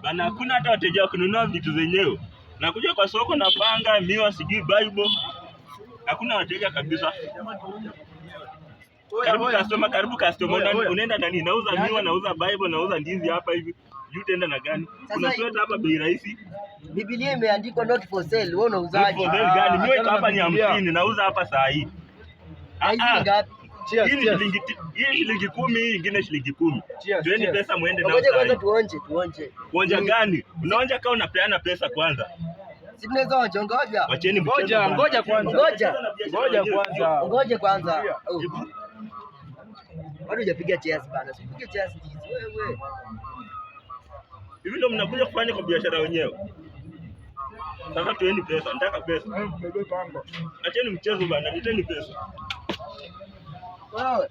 Bana, hakuna hata wateja wa kununua vitu zenyewe. Nakuja kwa soko na panga, miwa, sijui Bible. Hakuna wateja kabisa. Karibu customer. Unaenda nani? Nauza miwa, nauza Bible, nauza ndizi hapa hivi. Utaenda na gani? Kuna sweta hapa bei rahisi. Biblia imeandikwa not for sale. Wewe unauzaje? Not for sale gani? Miwa iko hapa ni 50, nauza hapa saa hii. Ngapi? Hii shilingi 10, hii ingine shilingi 10. Tueni pesa muende nao. Ngoja kwanza tuonje. Kuonja gani? Unaonja kama unapeana pesa kwanza. Si tunaweza onja, ngoja. Wacheni ngoja kwanza. Ngoja kwanza. Bado hujapiga cheers bana. Usipige cheers wewe. Hivi ndio mnakuja kufanya kwa biashara wenyewe. Sasa tueni pesa, nataka pesa. Acheni mchezo bana, niteni pesa. Wewe.